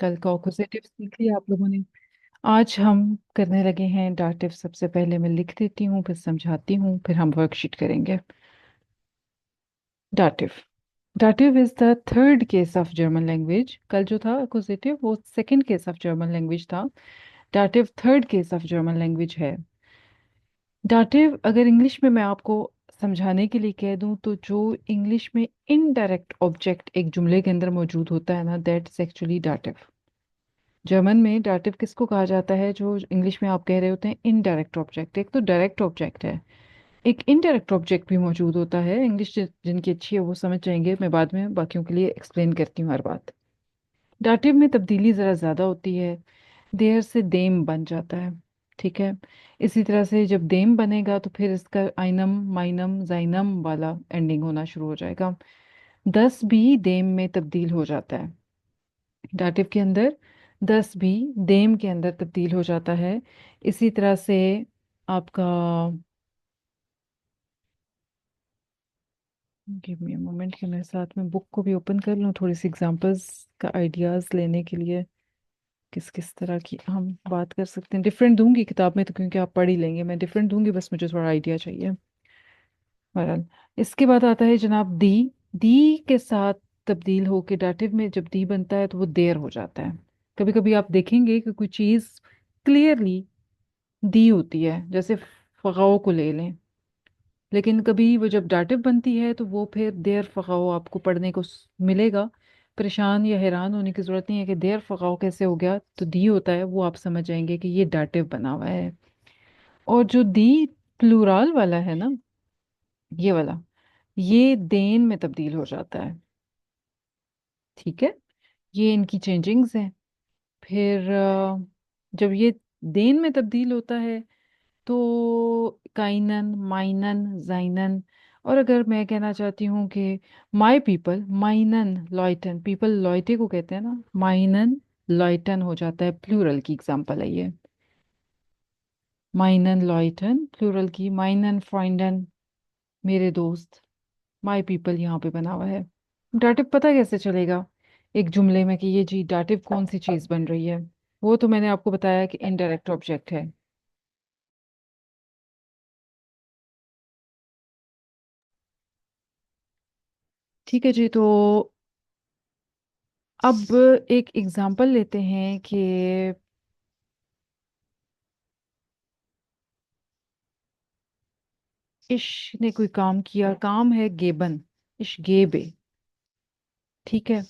कल का ऑक्यूजेटिव सीख लिया आप लोगों ने। आज हम करने लगे हैं डाटिव। सबसे पहले मैं लिख देती हूँ, फिर समझाती हूँ, फिर हम वर्कशीट करेंगे। Dative. Dative is the third case of German language. कल जो था एक्विजिटिव वो second case of German language था। Dative third case of German language है। डाटिव अगर इंग्लिश में मैं आपको समझाने के लिए कह दूं तो जो इंग्लिश में इनडायरेक्ट ऑब्जेक्ट एक जुमले के अंदर मौजूद होता है ना, that is actually dative. German में डाटिव किसको कहा जाता है? जो इंग्लिश में आप कह रहे होते हैं इनडायरेक्ट ऑब्जेक्ट। एक तो डायरेक्ट ऑब्जेक्ट है, एक इनडायरेक्ट ऑब्जेक्ट भी मौजूद होता है। इंग्लिश जिनकी अच्छी है वो समझ जाएंगे, मैं बाद में बाकियों के लिए एक्सप्लेन करती हूँ हर बात। डाटिव में तब्दीली ज़रा ज़्यादा होती है। देयर से देम बन जाता है। ठीक है। इसी तरह से जब देम बनेगा तो फिर इसका आइनम माइनम जाइनम वाला एंडिंग होना शुरू हो जाएगा। दस भी देम में तब्दील हो जाता है। डाटिव के अंदर दस भी देम के अंदर तब्दील हो जाता है। इसी तरह से आपका, गिव मी अ मोमेंट कि मैं साथ में बुक को भी ओपन कर लूँ थोड़ी सी एग्जांपल्स का आइडियाज लेने के लिए। किस किस तरह की हम बात कर सकते हैं। डिफरेंट दूंगी किताब में तो, क्योंकि आप पढ़ ही लेंगे। मैं डिफरेंट दूंगी, बस मुझे थोड़ा आइडिया चाहिए। बहरहाल, इसके बाद आता है जनाब दी। दी के साथ तब्दील होके डाटिव में जब दी बनता है तो वो देर हो जाता है। कभी कभी आप देखेंगे कि कोई चीज़ क्लियरली दी होती है, जैसे फ़गाओ को ले लें, लेकिन कभी वो जब डाटिव बनती है तो वो फिर देर फ़गाओ आपको पढ़ने को मिलेगा। परेशान या हैरान होने की ज़रूरत नहीं है कि देर फ़गाओ कैसे हो गया। तो दी होता है, वो आप समझ जाएंगे कि ये डाटिव बना हुआ है। और जो दी प्लूराल वाला है ना, ये वाला, ये देन में तब्दील हो जाता है। ठीक है। ये इनकी चेंजिंग्स हैं। फिर जब ये देन में तब्दील होता है तो काइनन माइनन जाइनन। और अगर मैं कहना चाहती हूँ कि माई पीपल माइनन लॉयटन, पीपल लॉयटे को कहते हैं ना, माइनन लॉयटन हो जाता है। प्लूरल की एग्जांपल है ये। माइनन लॉयटन प्लूरल की, माइनन फ्रेंडन मेरे दोस्त। माई पीपल यहाँ पे बना हुआ है। डाटिव पता कैसे चलेगा एक जुमले में कि ये जी डाटिव कौन सी चीज बन रही है? वो तो मैंने आपको बताया कि इनडायरेक्ट ऑब्जेक्ट है। ठीक है जी। तो अब एक एग्जांपल लेते हैं कि इश ने कोई काम किया। काम है गेबन, इश गेबे। ठीक है।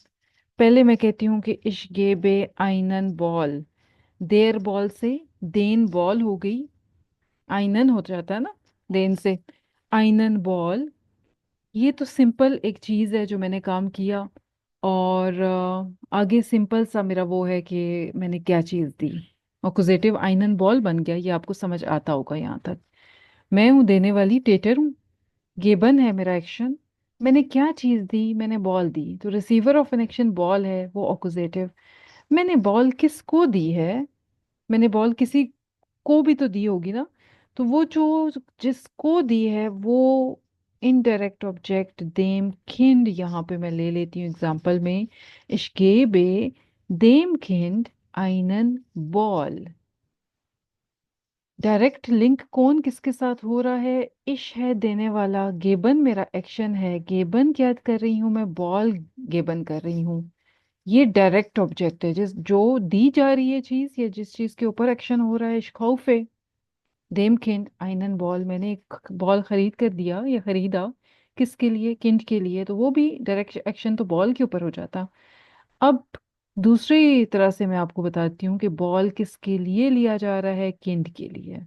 पहले मैं कहती हूँ कि इश गेबे आइनन बॉल। देर बॉल से देन बॉल हो गई, आइनन हो जाता है ना देन से। आइनन बॉल, ये तो सिंपल एक चीज है जो मैंने काम किया। और आगे सिंपल सा मेरा वो है कि मैंने क्या चीज दी। ऑक्यूजेटिव आइनन बॉल बन गया, ये आपको समझ आता होगा यहाँ तक। मैं हूँ देने वाली, टेटर हूँ। गिवन है मेरा एक्शन। मैंने क्या चीज दी? मैंने बॉल दी, तो receiver of an action ball है, वो ऑक्यूजेटिव। मैंने बॉल किसको दी है? मैंने बॉल किसी को भी तो दी होगी ना। तो वो जो जिसको दी है वो इनडायरेक्ट ऑब्जेक्ट देम खिंड यहाँ पे मैं ले लेती हूँ एग्जांपल में। Ich gebe dem Kind einen Ball। Direct link कौन किसके साथ हो रहा है? इश है देने वाला, गेबन मेरा एक्शन है। गेबन क्या कर रही हूँ मैं? बॉल गेबन कर रही हूँ। ये डायरेक्ट ऑब्जेक्ट है, जिस जो दी जा रही है चीज या जिस चीज के ऊपर एक्शन हो रहा है। इश्कौफे देम किंड आइनन बॉल, मैंने एक बॉल खरीद कर दिया या खरीदा। किसके लिए? किंड के लिए। तो वो भी डायरेक्ट एक्शन तो बॉल के ऊपर हो जाता। अब दूसरी तरह से मैं आपको बताती हूँ कि बॉल किसके लिए लिया जा रहा है? किंड के लिए।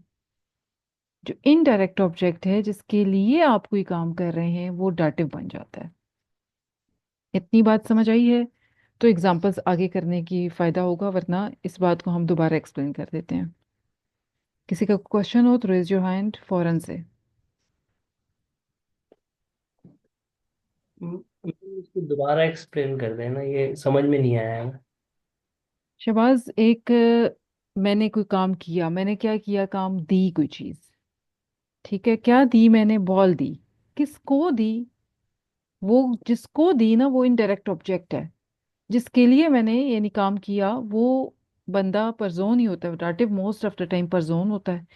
जो इनडायरेक्ट ऑब्जेक्ट है जिसके लिए आप कोई काम कर रहे हैं वो डाटिव बन जाता है। इतनी बात समझ आई है? तो एग्जांपल्स आगे करने की फायदा होगा, वरना इस बात को हम दोबारा एक्सप्लेन कर देते हैं। किसी का क्वेश्चन हो तो रेज योर हैंड फौरन से। इसको दोबारा एक्सप्लेन कर देना, ये समझ में नहीं आया है। शहबाज, एक मैंने कोई काम किया। मैंने क्या किया? काम दी कोई चीज। ठीक है। क्या दी मैंने? बॉल दी। किसको दी? वो जिसको दी ना, वो इनडायरेक्ट ऑब्जेक्ट है। जिसके लिए मैंने यानी काम किया वो बंदा परजोन ही होता है, dative most of the time person होता है।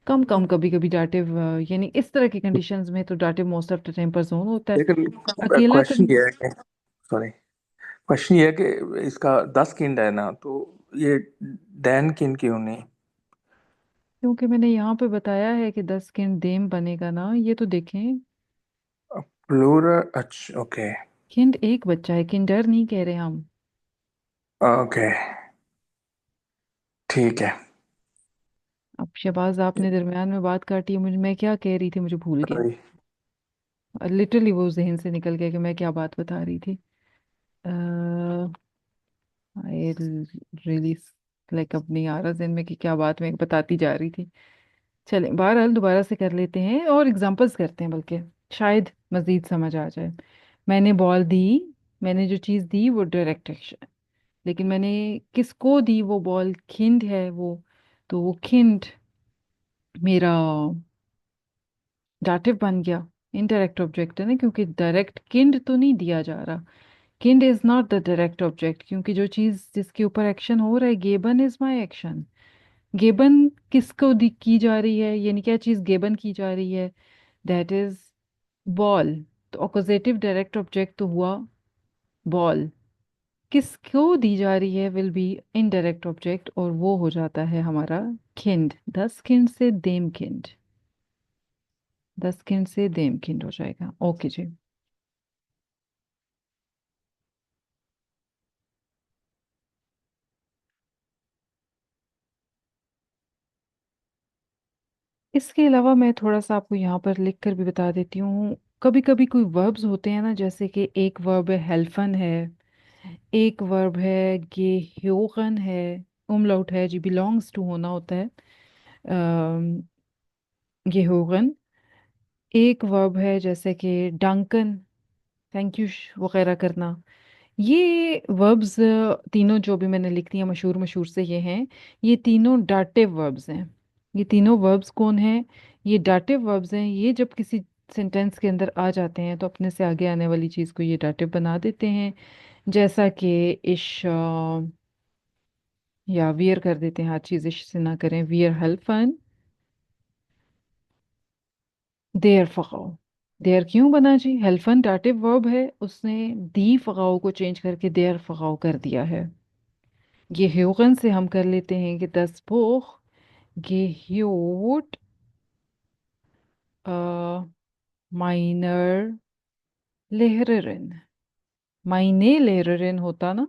कम कम कभी कभी डाटिव, यानी इस तरह की कंडीशंस में तो dative most of the time person होता है। लेकिन अकेला क्वेश्चन कर, ये है कि, सॉरी, क्वेश्चन ये है कि इसका 10 किंड है ना, तो ये डैन किंड क्यों नहीं? क्योंकि मैंने यहाँ पे बताया है कि 10 किंड बनेगा ना, ये तो देखें। प्लूरल, अच्छा, ओके। किंड एक बच्चा है, किंडर नहीं कह रहे हम। ओके, ठीक है। अब शहबाज आपने दरमियान में बात काटी है, मुझे मैं क्या कह रही थी मुझे भूल गया। सॉरी। लिटरली वो जहन से निकल गया कि मैं क्या बात बता रही थी। आई रियली, लाइक अब नहीं आ रहा जहन में कि क्या बात मैं बताती जा रही थी। चलें, बहरहाल दोबारा से कर लेते हैं और एग्जांपल्स करते हैं, बल्कि शायद मजीद समझ आ जाए। मैंने बॉल दी, मैंने जो चीज़ दी वो डायरेक्ट एक्शन, लेकिन मैंने किसको दी वो बॉल, खिंड है वो, तो वो खिंड मेरा डाटिव बन गया। इनडायरेक्ट ऑब्जेक्ट है ना, क्योंकि डायरेक्ट किंड तो नहीं दिया जा रहा। Kind is not the direct object, क्योंकि जो चीज़ जिसके ऊपर एक्शन हो रहा है, गेबन इज माई एक्शन। गेबन किसको की जा रही है, यानी क्या चीज़ गेबन की जा रही है, दैट इज बॉल। तो ऑपोजिटिव डायरेक्ट ऑब्जेक्ट तो हुआ बॉल, किसको दी जा रही है विल बी इनडायरेक्ट ऑब्जेक्ट, और वो हो जाता है हमारा खिंड। 10 खिंड से देम खिंड, 10 खिंड से देम खिंड हो जाएगा। ओके जी। इसके अलावा मैं थोड़ा सा आपको यहाँ पर लिख कर भी बता देती हूँ। कभी कभी कोई वर्ब्स होते हैं ना, जैसे कि एक वर्ब है हेल्फन है, एक वर्ब है गेह्योगन है, उमलाउट है जी, बिलोंग्स टू होना होता है, गेह्योगन। एक वर्ब है जैसे कि डंकन, थैंक यू वगैरह करना। ये वर्ब्स तीनों जो भी मैंने लिख दिया मशहूर मशहूर से ये हैं, ये तीनों डाटिव वर्ब्स हैं। ये तीनों वर्ब्स कौन हैं, ये डाटिव वर्ब्स हैं। ये जब किसी सेंटेंस के अंदर आ जाते हैं तो अपने से आगे आने वाली चीज़ को ये डाटिव बना देते हैं। जैसा कि इश या वियर कर देते हैं, हर चीज़ इश से ना करें, वियर हेल्फन देयर फगाओ। देयर क्यों बना जी, हेल्फन डाटिव वर्ब है, उसने दी फगाओ को चेंज करके देयर फगाओ कर दिया है। ये ह्यूगन से हम कर लेते हैं कि दस बुख gehuurt माइनर लेहररिन, माइने लेहररिन होता ना,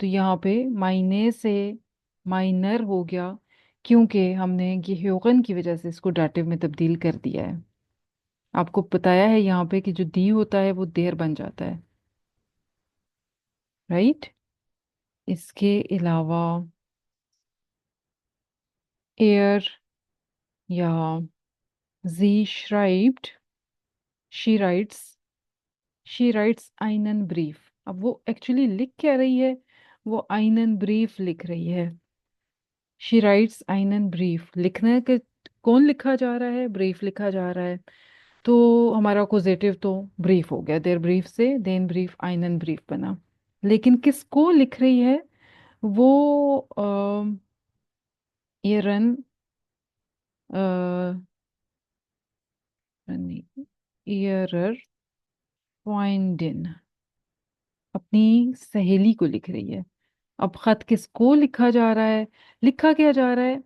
तो यहाँ पे माइने से माइनर हो गया, क्योंकि हमने गेह्योगन की वजह से इसको डाटिव में तब्दील कर दिया है। आपको बताया है यहाँ पे कि जो दी होता है वो देर बन जाता है, राइट। इसके अलावा एयर या जी श्राइब्ड, शी राइट्स, शी राइट्स आइनन ब्रीफ। अब वो एक्चुअली लिख क्या रही है, वो आइनन ब्रीफ लिख रही है। शी राइट्स आइनन ब्रीफ, लिखने के कौन लिखा जा रहा है, ब्रीफ लिखा जा रहा है। तो हमारा कोजेटिव तो ब्रीफ हो गया, देर ब्रीफ से देन ब्रीफ आइनन ब्रीफ बना। लेकिन किसको लिख रही है वो, एरन, एरर पॉइंडिन, अपनी सहेली को लिख रही है। अब खत किसको लिखा जा रहा है, लिखा क्या जा रहा है,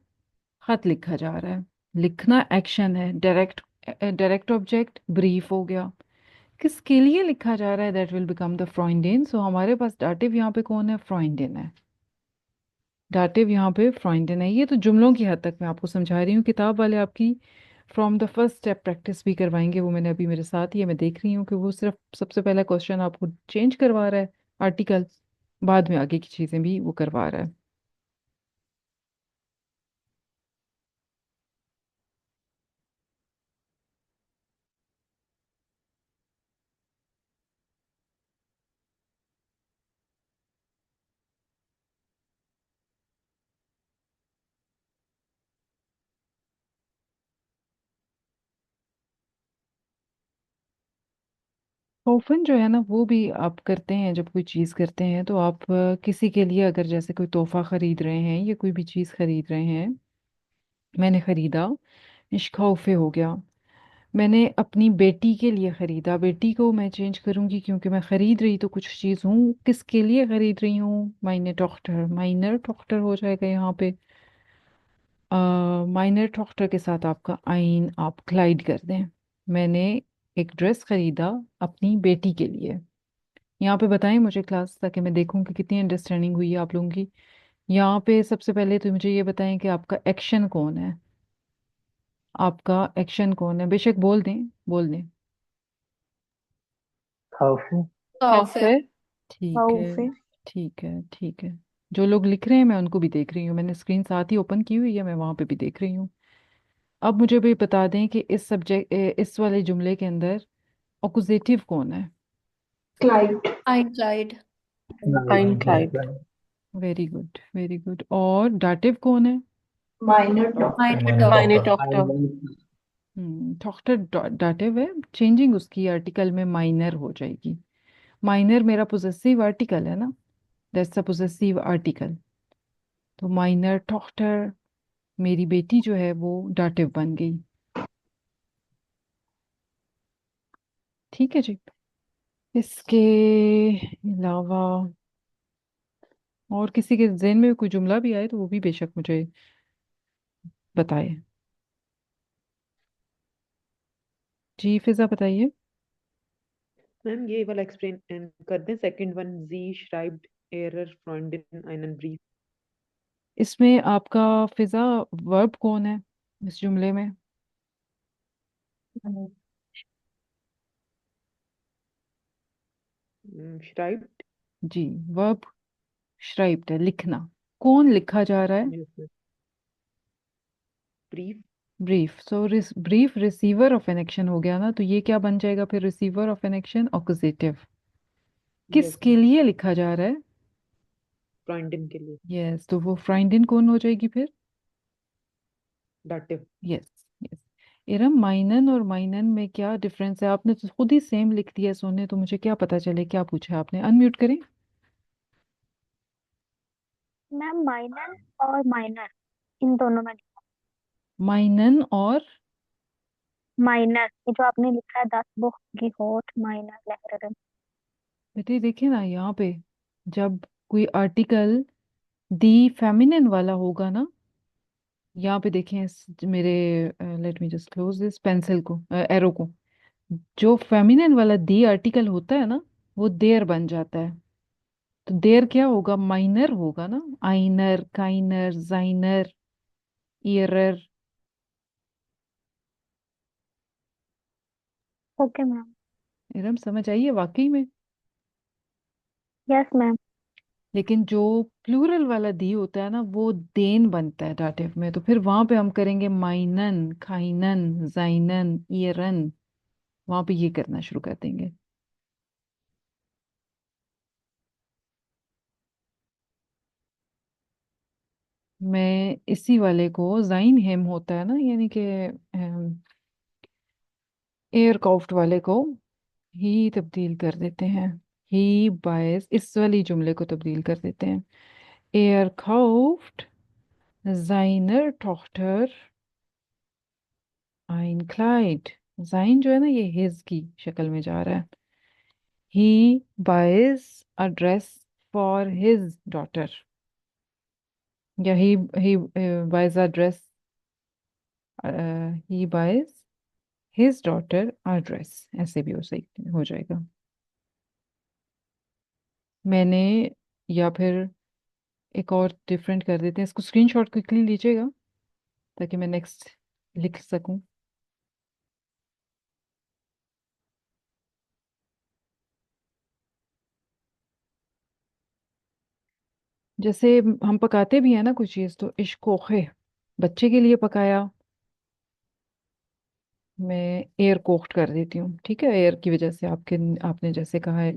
खत लिखा जा रहा है। लिखना एक्शन है, डायरेक्ट, डायरेक्ट ऑब्जेक्ट ब्रीफ हो गया। किसके लिए लिखा जा रहा है, दैट विल बिकम द फ्रॉइंडेन। सो हमारे पास डाटिव यहाँ पे कौन है, फ्रॉइंडेन है। डाटिव यहाँ पे फ्रॉइंडेन है। ये तो जुमलों की हद तक मैं आपको समझा रही हूँ, किताब वाले आपकी from the first step practice भी करवाएंगे। वो मैंने अभी मेरे साथ ही है, मैं देख रही हूँ कि वो सिर्फ सबसे पहला क्वेश्चन आपको चेंज करवा रहा है आर्टिकल, बाद में आगे की चीज़ें भी वो करवा रहा है। ऑफन जो है ना वो भी आप करते हैं, जब कोई चीज़ करते हैं तो आप किसी के लिए अगर जैसे कोई तोहफा खरीद रहे हैं या कोई भी चीज़ खरीद रहे हैं। मैंने खरीदा, इश्कौफे हो गया। मैंने अपनी बेटी के लिए खरीदा, बेटी को मैं चेंज करूंगी क्योंकि मैं खरीद रही तो कुछ चीज़ हूँ, किसके लिए खरीद रही हूँ, माइने टॉक्टर, माइनर टॉक्टर हो जाएगा यहाँ पे। माइनर टॉक्टर के साथ आपका आइन आप क्लाइड कर दें। मैंने एक ड्रेस खरीदा अपनी बेटी के लिए। यहाँ पे बताएं मुझे क्लास, ताकि मैं देखूं कि कितनी अंडरस्टैंडिंग हुई है आप लोगों की। यहाँ पे सबसे पहले तो मुझे ये बताएं कि आपका एक्शन कौन है। आपका एक्शन कौन है, बेशक बोल दें, बोल दें। खाउफू। खौफ है। ठीक है, खौफ है। ठीक है, ठीक है। जो लोग लिख रहे हैं मैं उनको भी देख रही हूँ, मैंने स्क्रीन साथ ही ओपन की हुई है, मैं वहां पे भी देख रही हूँ। अब मुझे भी बता दें कि इस सब्जेक्ट, इस वाले जुमले के अंदर ऑक्यूजेटिव कौन है। क्लाइड। आइन क्लाइड। आइन Clyde. Very good, very good. और डाटिव कौन है। Minor doctor. Minor minor doctor. Doctor. Doctor dative है। चेंजिंग उसकी आर्टिकल में माइनर हो जाएगी। माइनर मेरा पोजेसिव आर्टिकल है ना, दैट्स अ पोजेसिव आर्टिकल। तो माइनर डॉक्टर, मेरी बेटी जो है वो डाटिव बन गई। ठीक है जी। इसके अलावा और किसी के ज़हन में कोई जुमला भी आए तो वो भी बेशक मुझे बताए। जी फिजा बताइए। मैम ये वाला एक्सप्लेन कर दें, सेकंड वन, जी schreibt एरर फ्रॉन्डिन einen Brief। इसमें आपका फिजा वर्ब कौन है इस जुमले में। schreibt। जी, वर्ब श्राइब्ड है, लिखना। कौन लिखा जा रहा है। Yes ma'am. ब्रीफ। ब्रीफ। सो ब्रीफ रिसीवर ऑफ एन एक्शन हो गया ना, तो ये क्या बन जाएगा फिर, receiver of an action accusative. Yes किसके मैम। लिए लिखा जा रहा है। फ्रॉन्डिन के लिए। यस, तो वो फ्राइंडिन कौन हो जाएगी फिर। डाटिव। Yes, yes. इरम, माइनन और माइनन में क्या डिफरेंस है, आपने तो खुद ही सेम लिख दिया सोने, तो मुझे क्या पता चले क्या पूछा आपने। अनम्यूट करें। मैम माइनर और माइनर, इन दोनों में। माइनन और माइनर ये जो आपने लिखा है 10 बुक की होट माइनर लहर। बेटे देखिए ना यहाँ पे, जब कोई आर्टिकल दी फेमिनिन वाला होगा ना, यहाँ पे देखें मेरे, let me just close this pencil को, एरो को। जो फेमिनिन वाला दी आर्टिकल होता है ना, वो देयर बन जाता है। तो देयर क्या होगा, माइनर होगा ना। आइनर, काइनर, जाइनर, ईयरर। Okay ma'am. इरम समझ आइए वाकई में। Yes ma'am. लेकिन जो प्लूरल वाला दी होता है ना, वो देन बनता है डाटिव में, तो फिर वहां पे हम करेंगे माइनन, खाइनन, जाइनन, ईयरन। वहां पे ये करना शुरू कर देंगे। मैं इसी वाले को जाइन हेम होता है ना, यानी कि एयरक्राफ्ट वाले को ही तब्दील कर देते हैं। ही बायस, इस वाली जुमले को तब्दील कर देते हैं। एयरक्राफ्ट जाइनर टॉक्टर आइन क्लाइड। जाइन जो है ना, ये हिज की शक्ल में जा रहा है। ही बायस अ ड्रेस फॉर हिज डॉटर, या ही बायस अ ड्रेस, ही बायस हिज डॉटर अ ड्रेस, ऐसे भी हो जाएगा। मैंने, या फिर एक और डिफरेंट कर देते हैं, इसको स्क्रीनशॉट क्विकली लीजिएगा ताकि मैं नेक्स्ट लिख सकूं। जैसे हम पकाते भी हैं ना कुछ चीज़, तो इश्कोखे, बच्चे के लिए पकाया, मैं एयर कोक्ड कर देती हूँ। ठीक है, एयर की वजह से आपने जैसे कहा है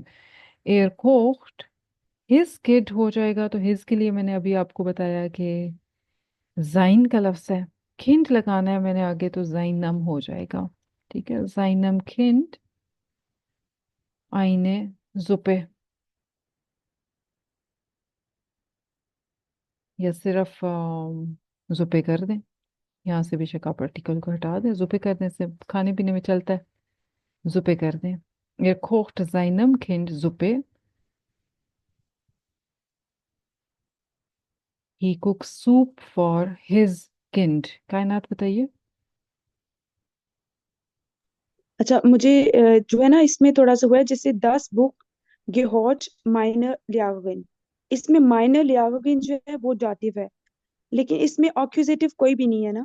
एयर कोक्ड। हिज किड हो जाएगा, तो हिज के लिए मैंने अभी आपको बताया कि जाइन का लफ्ज है। खिंड लगाना है मैंने आगे, तो जाइनम हो जाएगा। ठीक है, जाइनम खिंड। आईने जुपे, या सिर्फ जुपे कर दें। यहाँ से बेशक आप आर्टिकल को हटा दें, जुपे करने से खाने पीने में चलता है, जुपे कर दें। ये kocht seinem Kind Suppe, he cooks soup for his kind। कायनात बताइए। अच्छा, मुझे जो है ना, इसमें थोड़ा सा हुआ है, जैसे das Buch gehört meine Lehrerin। इसमें माइनर लियागोगिन जो है वो दाटिव है, लेकिन इसमें ऑक्यूजेटिव कोई भी नहीं है ना।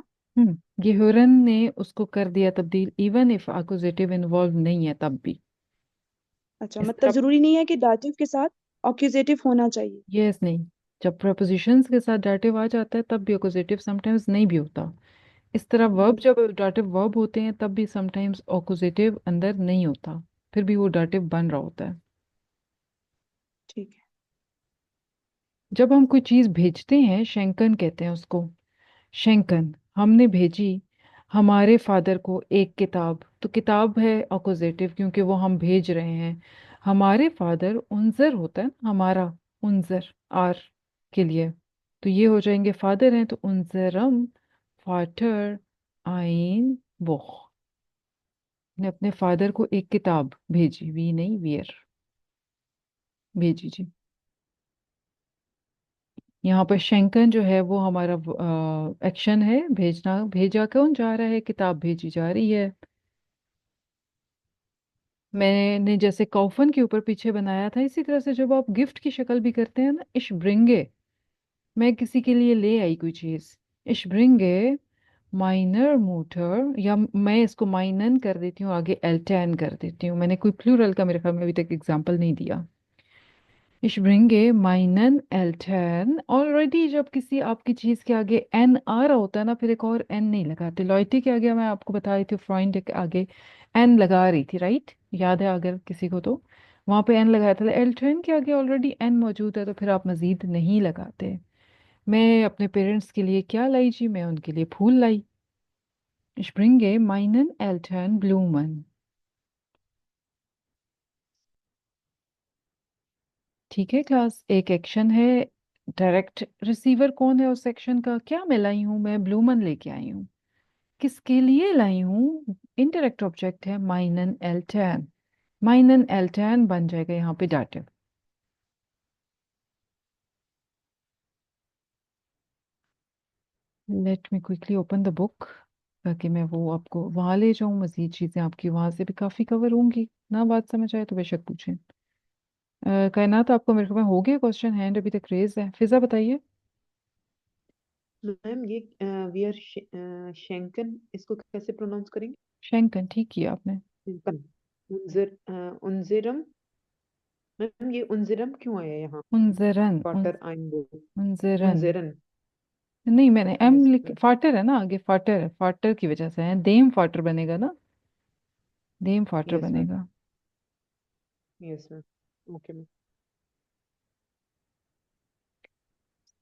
गेहुरन ने उसको कर दिया तब्दील, इवन इफ अक्यूजेटिव इन्वॉल्व नहीं है तब भी। अच्छा, इस मतलब तरह जरूरी नहीं है कि दाटिव के साथ ऑक्यूजेटिव होना चाहिए। यस नहीं, जब प्रपोजिशंस के साथ डाटिव आ जाता है तब भी अक्यूजेटिव समटाइम्स नहीं भी होता। इस तरह वर्ब हम्म, जब डाटिव वर्ब होते हैं तब भी समटाइम्स अक्यूजेटिव अंदर नहीं होता, फिर भी वो डाटिव बन रहा होता है। ठीक है। जब हम कोई चीज़ भेजते हैं, शेंकन कहते हैं उसको। शेंकन, हमने भेजी हमारे फादर को एक किताब, तो किताब है अपोजिटिव क्योंकि वो हम भेज रहे हैं। हमारे फादर उनजर होता है ना, हमारा उनजर आर के लिए, तो ये हो जाएंगे फादर हैं तो उनजरम फाटर आइन बुख। ने अपने फादर को एक किताब भेजी, वी नहीं वियर, भेजी जी। यहाँ पर शेंकन जो है वो हमारा एक्शन है, भेजना, भेजा कौन जा रहा है, किताब भेजी जा रही है। मैंने जैसे कौफन के ऊपर पीछे बनाया था, इसी तरह से जब आप गिफ्ट की शक्ल भी करते हैं ना, इश ब्रिंगे, मैं किसी के लिए ले आई कोई चीज, इश ब्रिंगे माइनर मोटर, या मैं इसको माइनन कर देती हूँ, आगे एल्टेन कर देती हूँ। मैंने कोई प्लूरल का मेरे ख्याल में अभी तक एग्जाम्पल नहीं दिया। Ich bringe meinen Eltern, already जब किसी आपकी चीज के आगे एन आ रहा होता है ना, फिर एक और एन नहीं लगाते। लॉयटी के आगे मैं आपको बता रही थी, फ्रॉइड के आगे एन लगा रही थी, राइट, याद है अगर किसी को तो। वहां पे एन लगाया था, एल्टर्न के आगे ऑलरेडी एन मौजूद है तो फिर आप मजीद नहीं लगाते। मैं अपने पेरेंट्स के लिए क्या लाई जी, मैं उनके लिए फूल लाई। Ich bringe meinen Eltern Blumen। ठीक है क्लास, एक एक्शन है, डायरेक्ट रिसीवर कौन है उस एक्शन का, क्या मैं लाई हूँ, मैं ब्लूमन लेके आई हूँ। किसके लिए लाई हूँ, इनडायरेक्ट ऑब्जेक्ट है माइनन एल्टर्न। माइनन एल्टर्न बन जाएगा यहाँ पे dative. Let me quickly open the book, ताकि मैं वो आपको वहां ले जाऊं, मजीद चीजें आपकी वहां से भी काफी कवर होंगी। ना बात समझ आए तो बेशक पूछें। कायनात, आपको मेरे ख्याल में हो गया क्वेश्चन, हैंड अभी तक रेज है, फिजा बताइए। मैम ये वी आर शेंकन, इसको कैसे प्रोनाउंस करेंगे? शेंकन ठीक किया आपने। शेंकन। उनजिरम। मैम ये उनजिरम क्यों आया यहाँ? उनजरन वाटर आइंगो। उनजरन उनजिरन। नहीं, मैंने एम यस लिख, मैम। फाटर है ना आगे, फाटर है, फाटर की वजह से है, देम फाटर बनेगा ना, देम फाटर यस मैम। बनेगा। Yes ma'am. Okay ma'am.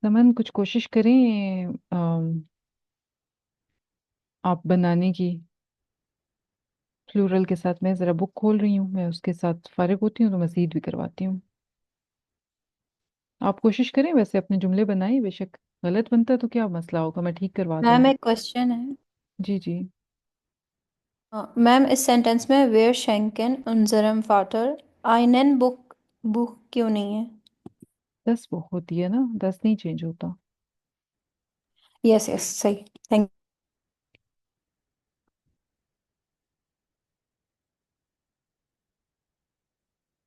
समन कुछ कोशिश करें आप बनाने की, प्लूरल के साथ। मैं जरा बुक खोल रही हूँ, मैं उसके साथ फारिग होती हूँ तो मजीद भी करवाती हूँ। आप कोशिश करें, वैसे अपने जुमले बनाएं, बेशक गलत बनता है तो क्या मसला होगा, मैं ठीक करवा मैम दूंगी। एक क्वेश्चन है। जी जी। मैम इस सेंटेंस में वेयर शेंकन उनजरम फाटर आइनन बुक बुक क्यों नहीं है? 10 बुक होती है ना, 10 नहीं चेंज होता। यस यस सही। थैंक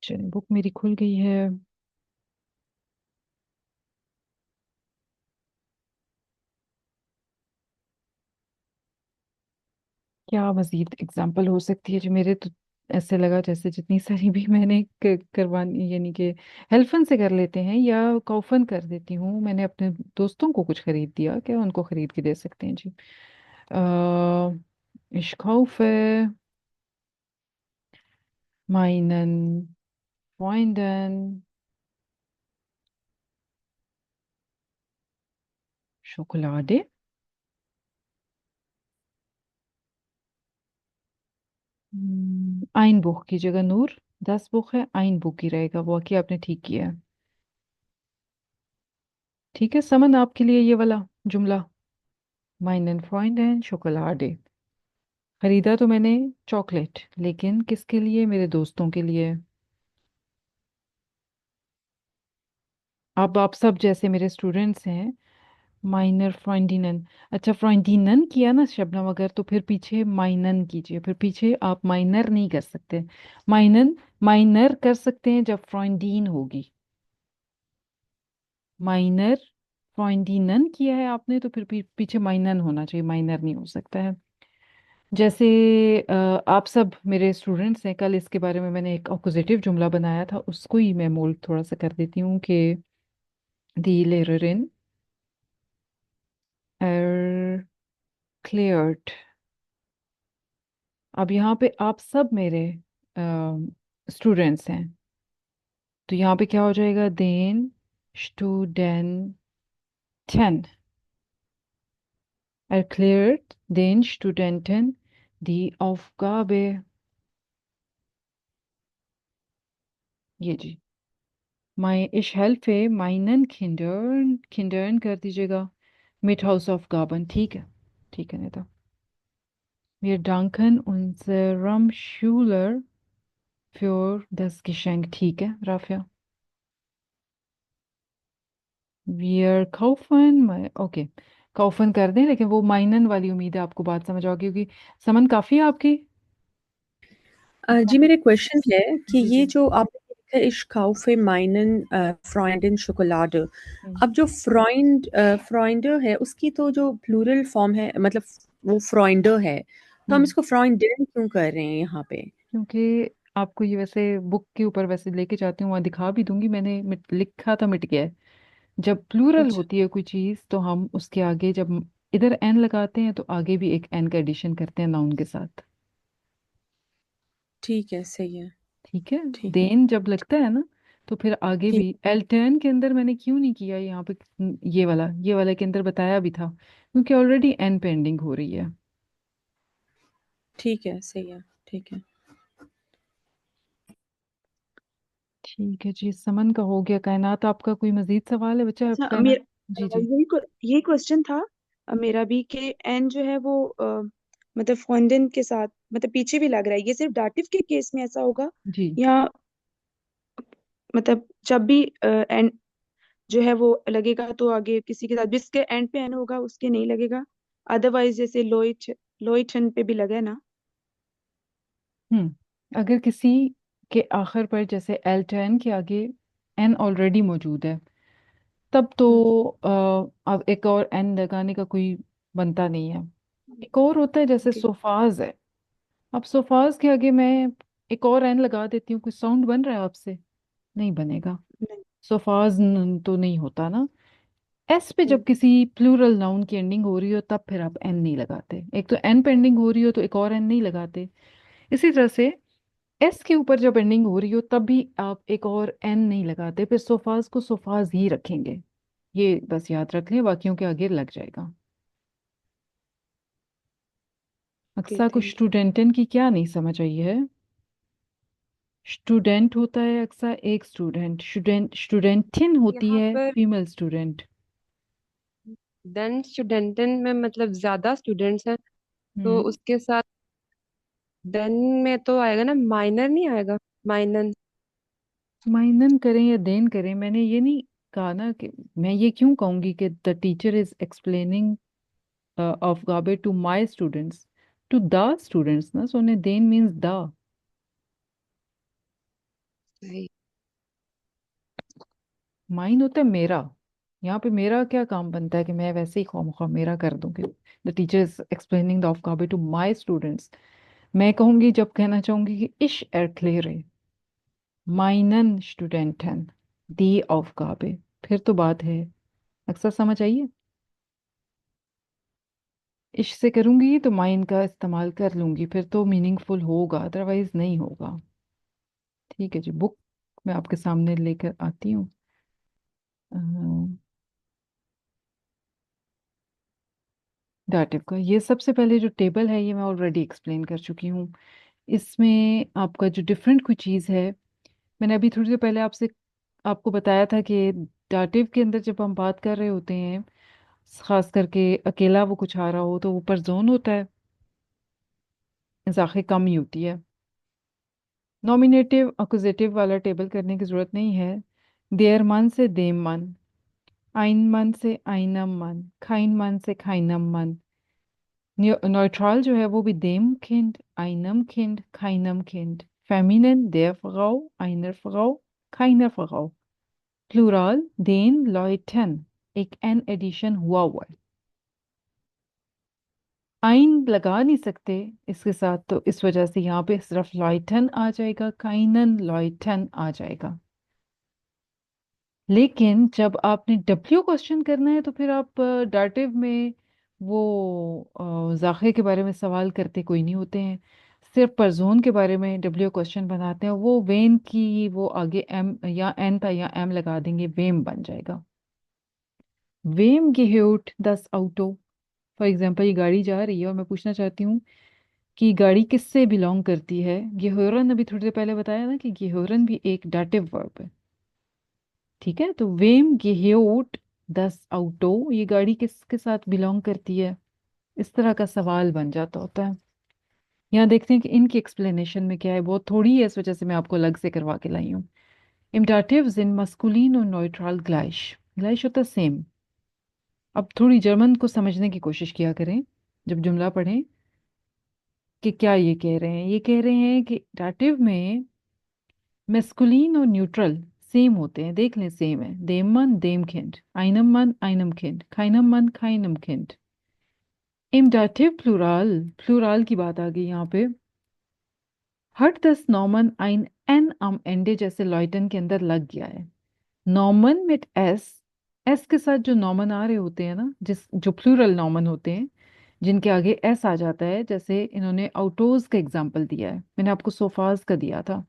चलिए, बुक मेरी खुल गई है। क्या मजीद एग्जाम्पल हो सकती है जो, मेरे तो ऐसे लगा जैसे जितनी सारी भी मैंने करवानी, यानी कि हेल्फन से कर लेते हैं या कौफन कर देती हूँ। मैंने अपने दोस्तों को कुछ खरीद दिया, क्या उनको खरीद के दे सकते हैं जी। ich kaufe meinen Freunden Schokolade। ein Buch की जगह नूर, 10 बुक है, आइन बुक ही रहेगा, वो कि आपने ठीक किया है। ठीक है, समन आपके लिए ये वाला जुमला, माइनन फ्रॉइंडेन शोकोलाडे। खरीदा तो मैंने चॉकलेट, लेकिन किसके लिए? मेरे दोस्तों के लिए। अब आप सब जैसे मेरे स्टूडेंट्स हैं, माइनर फ्रॉइंडिनन। अच्छा, फ्रॉइंडिनन किया ना शबनम, अगर तो फिर पीछे माइनन कीजिए, फिर पीछे आप माइनर नहीं कर सकते। माइनन माइनर कर सकते हैं जब फ्रॉइंडीन होगी। माइनर फ्रॉइंडिनन किया है आपने तो फिर पीछे माइनन होना चाहिए, माइनर नहीं हो सकता है। जैसे आप सब मेरे स्टूडेंट्स हैं, कल इसके बारे में मैंने एक अपोजिटिव जुमला बनाया था, उसको ही मैं मोल्ड थोड़ा सा कर देती हूँ कि दी लेररिन er cleared। अब यहाँ पे आप सब मेरे स्टूडेंट्स हैं, तो यहाँ पे क्या हो जाएगा? देन स्टूडेंटन erklärt den Studenten die Aufgabe। ये जी, ich helfe meinen Kindern कर दीजिएगा mit Hausaufgaben। ठीक है, ठीक है नेता। Wir danken unserem Schüler für das Geschenk। ठीक है राफिया। Wir kaufen ओके, काउफन कर दें, लेकिन वो माइनन वाली उम्मीद है आपको बात समझ आओगी, क्योंकि समन काफी है आपकी। जी मेरा क्वेश्चन है कि जी ये जी। जो आपने लिखा है इश kaufe meinen Freunden Schokolade, अब जो फ्रॉइंडर है उसकी तो जो प्लूरल फॉर्म है, मतलब वो फ्रॉइंडर है, तो हम हम्म, इसको फ्रॉइंडन क्यों कर रहे हैं यहाँ पे? क्योंकि आपको ये वैसे बुक के ऊपर वैसे लेके जाती हूँ, वहाँ दिखा भी दूंगी, मैंने लिखा था, मिट गया है। जब प्लूरल अच्छा, होती है कोई चीज तो हम उसके आगे जब इधर एन लगाते हैं तो आगे भी एक एन का एडिशन करते हैं नाउन के साथ। ठीक है, सही है, ठीक है। ठीक है, देन जब लगता है ना तो फिर आगे ठीक भी एल्टर्न के अंदर मैंने क्यों नहीं किया यहाँ पे, ये वाला के अंदर बताया भी था, क्योंकि ऑलरेडी एन पेंडिंग हो रही है। ठीक है, सही है, ठीक है। ठीक है जी, समन का हो गया। कायनात, आपका कोई मजीद सवाल है बच्चा? अच्छा कायनात। जी जी। ये क्वेश्चन था मेरा भी कि एन जो है वो मतलब फॉन्डेंट के साथ मतलब पीछे भी लग रहा है, ये सिर्फ दाटिव के केस में ऐसा होगा जी। या मतलब जब भी एन जो है वो लगेगा तो आगे किसी के साथ जिसके एंड पे एन होगा उसके नहीं लगेगा, अदरवाइज जैसे लोइटन पे भी लगा है ना। अगर किसी के आखिर पर जैसे एल्टर्न के आगे एन ऑलरेडी मौजूद है, तब तो हम्म, अब एक और एन लगाने का कोई बनता नहीं है। एक और होता है जैसे ओके। सोफाज है, अब सोफाज के आगे मैं एक और एन लगा देती हूँ, कोई साउंड बन रहा है आपसे? नहीं बनेगा। नहीं। सोफाज तो नहीं होता ना। एस पे हम्म, जब किसी प्लूरल नाउन की एंडिंग हो रही हो तब फिर आप एन नहीं लगाते, एक तो एन पेंडिंग हो रही हो तो एक और एन नहीं लगाते। इसी तरह से एस के ऊपर जब एंडिंग हो रही हो तब भी आप एक और एन नहीं लगाते, फिर सोफाज को सोफाज ही रखेंगे। ये बस याद रख लें, बाकियों के आगे लग जाएगा। ओके, अक्सा को थैंक यू। स्टूडेंटन की क्या नहीं समझ आई है? स्टूडेंट होता है अक्सा एक स्टूडेंट, स्टूडेंटिन होती यहाँ है पर फीमेल स्टूडेंट। देन स्टूडेंटन में मतलब ज्यादा स्टूडेंट्स हैं, तो हम्म। उसके साथ देन में तो आएगा ना, माइनर नहीं आएगा? माइनर। माइनन करें या देन करें, मैंने ये नहीं कहा ना कि मैं ये क्यों कहूंगी कि द टीचर इज एक्सप्लेनिंग ऑफ गाबे to my students, to the students ना, सोने देन मीन्स द। सही। माइन होता है मेरा। यहाँ पे मेरा क्या काम बनता है कि मैं वैसे ही खामखा मेरा कर दूं कि the teacher is explaining the ऑफ गाबे टू माय स्टूडेंट्स। मैं कहूंगी, जब कहना चाहूंगी कि इश erkläre meinen Studenten die Aufgabe, फिर तो बात है। अक्सर समझ आइए, इश से करूंगी तो माइन का इस्तेमाल कर लूंगी, फिर तो मीनिंगफुल होगा, अदरवाइज नहीं होगा। ठीक है जी, बुक मैं आपके सामने लेकर आती हूँ। डाटिव का ये सबसे पहले जो टेबल है ये मैं ऑलरेडी एक्सप्लेन कर चुकी हूँ। इसमें आपका जो डिफरेंट कोई चीज़ है, मैंने अभी थोड़ी देर पहले आपको बताया था कि डाटिव के अंदर जब हम बात कर रहे होते हैं, खास करके अकेला वो कुछ आ रहा हो तो ऊपर जोन होता है, इजाफे कम ही होती है। नॉमिनेटिव अकुजेटिव वाला टेबल करने की जरूरत नहीं है। देयर मन से देम मन, आइन मन से आइनम मन, खाइन मन से खाइनम मन। न्यूट्रल जो है वो भी देम किंड, आइनम किंड, खाइनम किंड। फेमिनिन देर फ्राउ, आइनर फ्राउ, खाइनर फ्राउ। प्लूरल देन लॉयटन, एक एन एडिशन हुआ है। आइन लगा नहीं सकते इसके साथ, तो इस वजह से यहाँ पे सिर्फ लॉयटन आ जाएगा, काइनन लॉयटन आ जाएगा। लेकिन जब आपने डब्ल्यू क्वेश्चन करना है तो फिर आप डाटिव में वो जाखे के बारे में सवाल करते कोई नहीं होते हैं, सिर्फ परजोन के बारे में डब्ल्यू क्वेश्चन बनाते हैं। वो वेन की वो आगे एम या एन था या एम लगा देंगे, वेम बन जाएगा। वेम गेह्योट दस आउटो। फॉर एग्जाम्पल ये गाड़ी जा रही है और मैं पूछना चाहती हूँ कि गाड़ी किससे बिलोंग करती है। गेहोरन अभी थोड़ी देर पहले बताया ना कि गेहोरन भी एक डाटिव वर्ब है। ठीक है, तो वेम गेह्योट दस आउटो, ये गाड़ी किसके साथ बिलोंग करती है, इस तरह का सवाल बन जाता होता है। यहाँ देखते हैं कि इनकी एक्सप्लेनेशन में क्या है, बहुत थोड़ी है, इस वजह से मैं आपको अलग से करवा के लाई हूँ। इम्डाटिव्स इन मस्कुलिन और न्यूट्रल ग्लाइश, ग्लाइश होता है सेम। अब थोड़ी जर्मन को समझने की कोशिश किया करें जब जुमला पढ़ें कि क्या ये कह रहे हैं। ये कह रहे हैं कि डाटिव में मेस्कुलिन और न्यूट्रल सेम होते हैं, देख लें सेम है। देम मन देम किंड, आइनम मन आइनम किंड, खाइनम मन खाइनम किंड। इमडाटिव प्लूरल, प्लूरल की बात आ गई यहाँ पे। हट दस नॉमन आइन एन am एंडे जैसे लॉयटन के अंदर लग गया है। नॉमन विद एस, एस के साथ जो नॉमन आ रहे होते हैं ना, जिस जो प्लूरल नॉमन होते हैं जिनके आगे एस आ जाता है, जैसे इन्होंने आउटोज का एग्जाम्पल दिया है, मैंने आपको सोफाज का दिया था।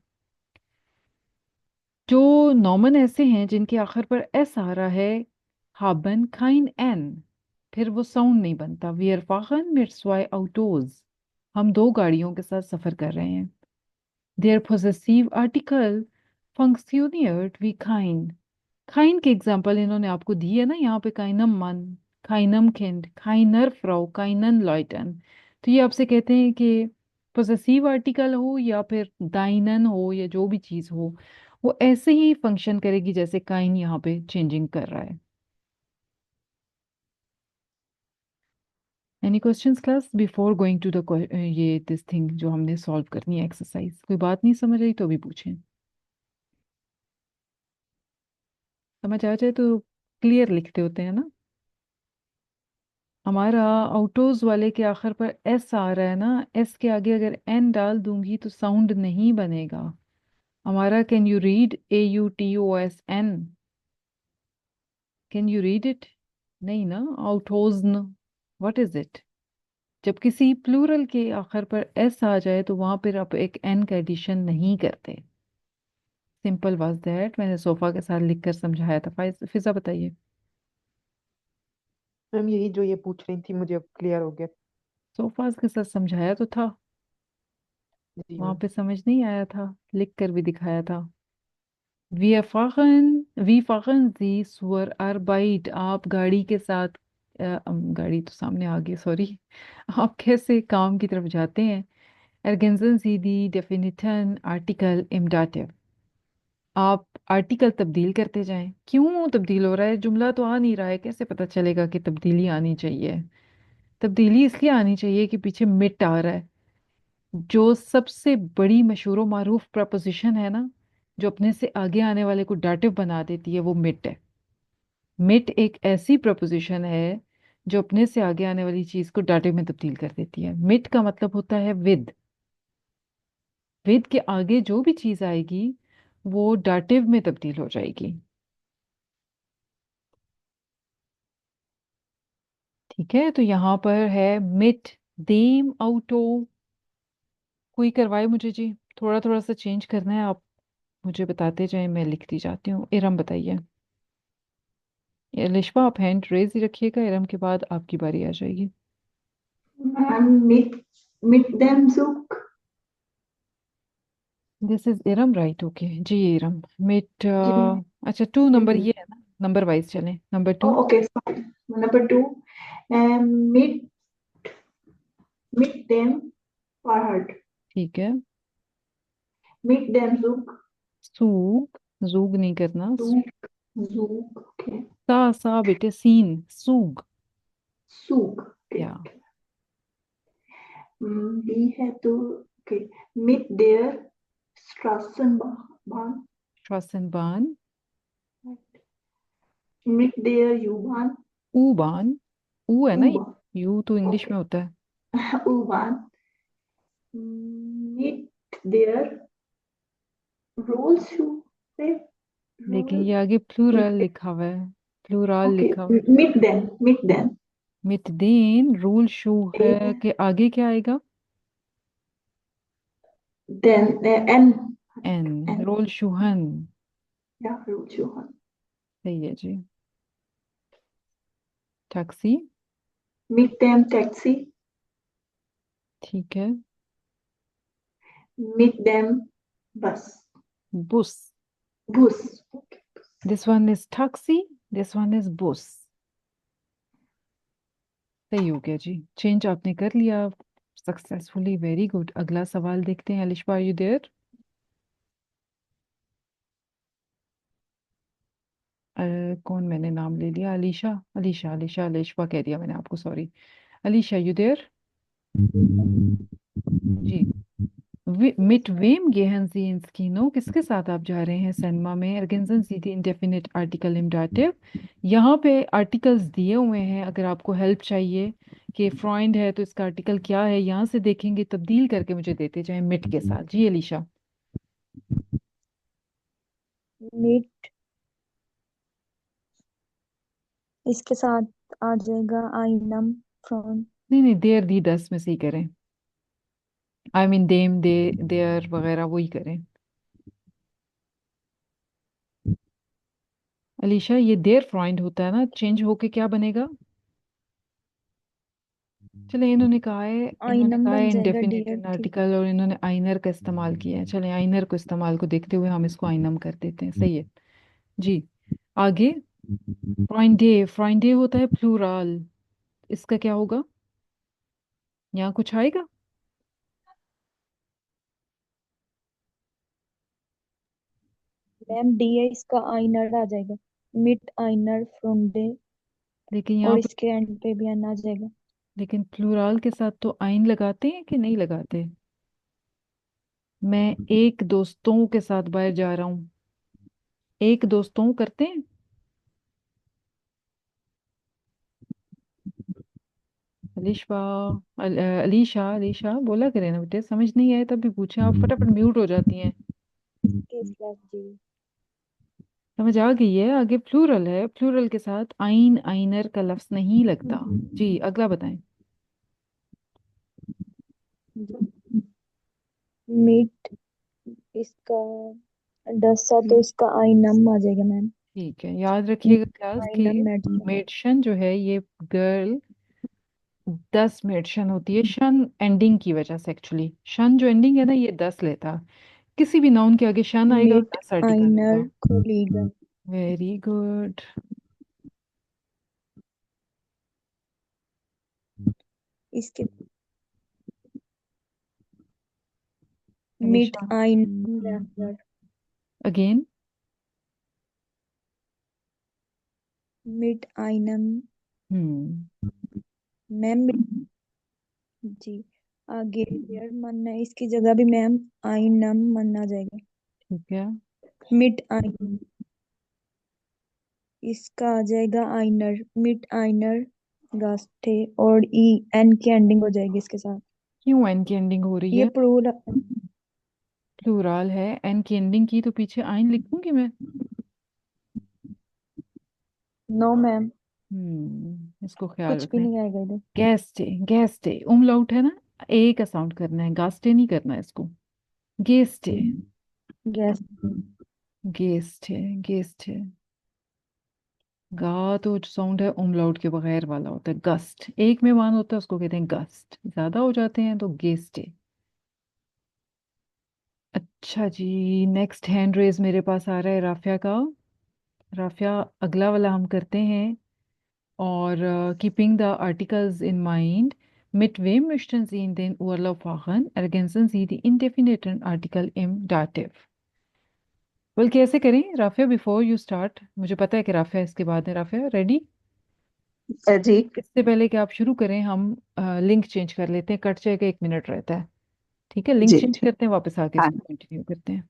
जो नॉमन ऐसे हैं जिनके आखिर पर एस आ रहा है, हाबन खाइन एन, फिर वो साउंड नहीं बनता। वी आर फाहन मिट स्वाई आउटोज, हम दो गाड़ियों के साथ सफर कर रहे हैं। देयर पोजेसिव आर्टिकल फंक्शनियर्ड वी खाइन, खाइन के एग्जाम्पल इन्होंने आपको दी है ना यहाँ पे, काइनम मन, खाइनम किंड, खाइनर फ्राउ, काइनन लॉयटन। तो ये आपसे कहते हैं कि पोजेसिव आर्टिकल हो या फिर दाइनन हो या जो भी चीज़ हो, वो ऐसे ही फंक्शन करेगी जैसे काइन यहाँ पे चेंजिंग कर रहा है। Any questions class before going to the ये दिस थिंग जो हमने सॉल्व करनी है एक्सरसाइज, कोई बात नहीं समझ आई तो भी पूछें, समझ आ जाए तो क्लियर लिखते होते हैं ना। हमारा आउटोज वाले के आखिर पर एस आ रहा है ना, एस के आगे अगर एन डाल दूंगी तो साउंड नहीं बनेगा हमारा। Can you read AUTOSN, can you read it? नहीं ना, आउटोजन, व्हाट इज इट? जब किसी प्लूरल के आखिर पर एस आ जाए तो वहां पर आप एक एन का एडिशन नहीं करते। सिंपल वाज दैट, मैंने सोफा के साथ लिख कर समझाया था। फिजा बताइए। मैम यही जो ये पूछ रही थी मुझे अब क्लियर हो गया। सोफाज के साथ समझाया तो था, जी वहां मैम। पे समझ नहीं आया था, लिख कर भी दिखाया था। वी फागन जी सुअर arbeit, आप गाड़ी के साथ गाड़ी तो सामने आ गई, सॉरी। आप कैसे काम की तरफ जाते हैं। ergänzen Sie die Definition article इमडाटिव, आप आर्टिकल तब्दील करते जाएं। क्यों तब्दील हो रहा है, जुमला तो आ नहीं रहा है, कैसे पता चलेगा कि तब्दीली आनी चाहिए। तब्दीली इसलिए आनी चाहिए कि पीछे मिट आ रहा है। जो सबसे बड़ी मशहूर व मारूफ प्रपोजिशन है ना, जो अपने से आगे आने वाले को डाटिव बना देती है, वो मिट है। मिट एक ऐसी प्रपोजिशन है जो अपने से आगे आने वाली चीज को डाटिव में तब्दील कर देती है। मिट का मतलब होता है विद के आगे जो भी चीज आएगी वो डाटिव में तब्दील हो जाएगी। ठीक है, तो यहाँ पर है मिट देम आउटो। कोई करवाए मुझे जी, थोड़ा थोड़ा सा चेंज करना है, आप मुझे बताते जाएं, मैं लिखती जाती हूँ। इरम बताइए। ये लिशबा आप हैंड रेज ही रखिएगा, इरम के बाद आपकी बारी आ जाएगी। मैम मिट मिट देम सुक। दिस इज इरम, राइट? ओके जी, इरम। मिट जी मैम। अच्छा, 2 नंबर हम्म। ये है ना, नंबर वाइज चलें। नंबर 2। Okay fine. नंबर 2, मीट मीट देम फॉरहर्ड, ठीक है। मीट देम जुक, सूग, जूग नहीं करना। जुक जुक, ओके, सा बेटे, सीन, सूग। सूक, या ओके। बी है तो ओके, मीट देयर स्ट्रासन बान, श्वासनबान। Meet there यूबान, ऊबान। ऊ है ना ये, ऊबा, यू तो इंग्लिश ओके, में होता है। ऊबान, मीट देयर रोल शू पे, लेकिन रोल, ये आगे प्लूरल लिखा हुआ है, प्लूरल ओके, लिखा हुआ है। मीट देम, मितदेन रूल शू है कि आगे क्या आएगा? देन एन एन। एन, रोल शूहन। या रोल शू, सही है जी। टैक्सी। meet them taxi, ठीक है। meet them bus, बुस। bus, okay. This one is taxi, this one is बुस। सही हो गया जी, चेंज आपने कर लिया सक्सेसफुली, वेरी गुड। अगला सवाल देखते हैं। Alisha, are you there? कौन, मैंने नाम ले लिया। अलीशा, अलीशा, अलीशा, अलिशा कह दिया मैंने आपको, सॉरी। Alisha, you there? जी। मिट वेम गेहन सी इंस्कीनो, किसके साथ आप जा रहे हैं सैनमा में? अर्गेंजन सीधी इंडेफिनिट आर्टिकल इम्डाटिव। यहाँ पे आर्टिकल्स दिए हुए हैं, अगर आपको हेल्प चाहिए कि फ्रॉइंड है तो इसका आर्टिकल क्या है, यहाँ से देखेंगे, तब्दील करके मुझे देते जाएं मिट के साथ। जी अलीशा। मीट इसके साथ आ जाएगा आइनम फ्रॉम। नहीं नहीं, देर दी 10 में से ही करें। I mean them, they, there वगैरह वही करें। अलीशा, ये देर फ्रॉइंड होता है ना, चेंज होके क्या बनेगा? चले, इन्होंने आइनम कहा है बन जाएगा इंडेफिनिट डियर, इन ठीक। आर्टिकल, और इन्होंने आइनर का इस्तेमाल किया है। चले, आइनर को इस्तेमाल को देखते हुए हम इसको आइनम कर देते हैं। सही है जी। आगे, फ्रॉइंडे, फ्रॉइंडे होता है प्लूरल, इसका क्या होगा? यहाँ कुछ आएगा? मैम डी है, इसका आइनर आ जाएगा। मिट आइनर फ्रॉम डे, लेकिन और यहाँ पे, इसके एंड पे भी आना आ जाएगा। लेकिन प्लूरल के साथ तो आइन लगाते हैं कि नहीं लगाते? मैं एक दोस्तों के साथ बाहर जा रहा हूँ, एक दोस्तों करते हैं। अलीशा, अलीशा, अलीशा बोला करें ना बेटे, समझ नहीं आए तब भी पूछें, आप फटाफट म्यूट हो जाती हैं। K slash G. समझ आ गई है? आगे प्लूरल है, प्लूरल के साथ आइन, आइनर का लफ्ज नहीं लगता। जी, अगला बताएं। मिट इसका दसा, तो इसका आइनम आ जाएगा मैम। ठीक है, याद रखिएगा क्लास कि आइनम मेडिसिन। मेडशन जो है ये गर्ल 10 मेडशन होती है, शन एंडिंग की वजह से। एक्चुअली शन जो एंडिंग है ना, ये 10 लेता। किसी भी नाउन के आगे शन आएगा, मिट 10 आर्टिकल आइनर होगा। कोलीगन, वेरी गुड। इसके मिट अलीशा, आइनम लेफ्टर, अगेन। मिट आइनम हम्म। मैम जी। आगे देयर मन है, इसकी जगह भी मैम आइनम मन आ जाएगा। ठीक है। मिट आइनम, इसका आ जाएगा आइनर। मिट आइनर गास्टे, और ई एन की एंडिंग हो जाएगी इसके साथ। क्यों एन की एंडिंग हो रही ये है? प्लूरल। प्लूरल है, एन की एंडिंग की तो पीछे आइन लिखूंगी मैं। नो मैम, इसको ख्याल कुछ भी रखना है। नहीं आएगा इधर। गैस्टे, गैस्टे उमलाउट है ना, ए का साउंड करना है, गास्टे नहीं करना है इसको। गेस्टे, गैस, गेस्टे, गेस्टे। गा तो साउंड है उमलाउट के बगैर वाला होता है। गस्ट, एक में वन होता है, उसको कहते हैं गस्ट। ज्यादा हो जाते हैं तो गेस्टे। अच्छा जी, नेक्स्ट हैंड रेज मेरे पास आ रहा है राफिया का। राफिया, अगला वाला हम करते हैं। और keeping the articles in mind, mit wem möchten Sie in den Urlaub fahren? Ergänzen Sie die indefiniten Artikel im Dativ. बोल कैसे करें राफिया? बिफोर यू स्टार्ट, मुझे पता है कि राफिया इसके बाद है। राफिया रेडी? जी इससे पहले कि आप शुरू करें, हम लिंक चेंज कर लेते हैं, कट जाएगा, 1 मिनट रहता है। ठीक है, लिंक जी चेंज जी करते हैं, वापस आके हाँ इसको कंटिन्यू करते हैं।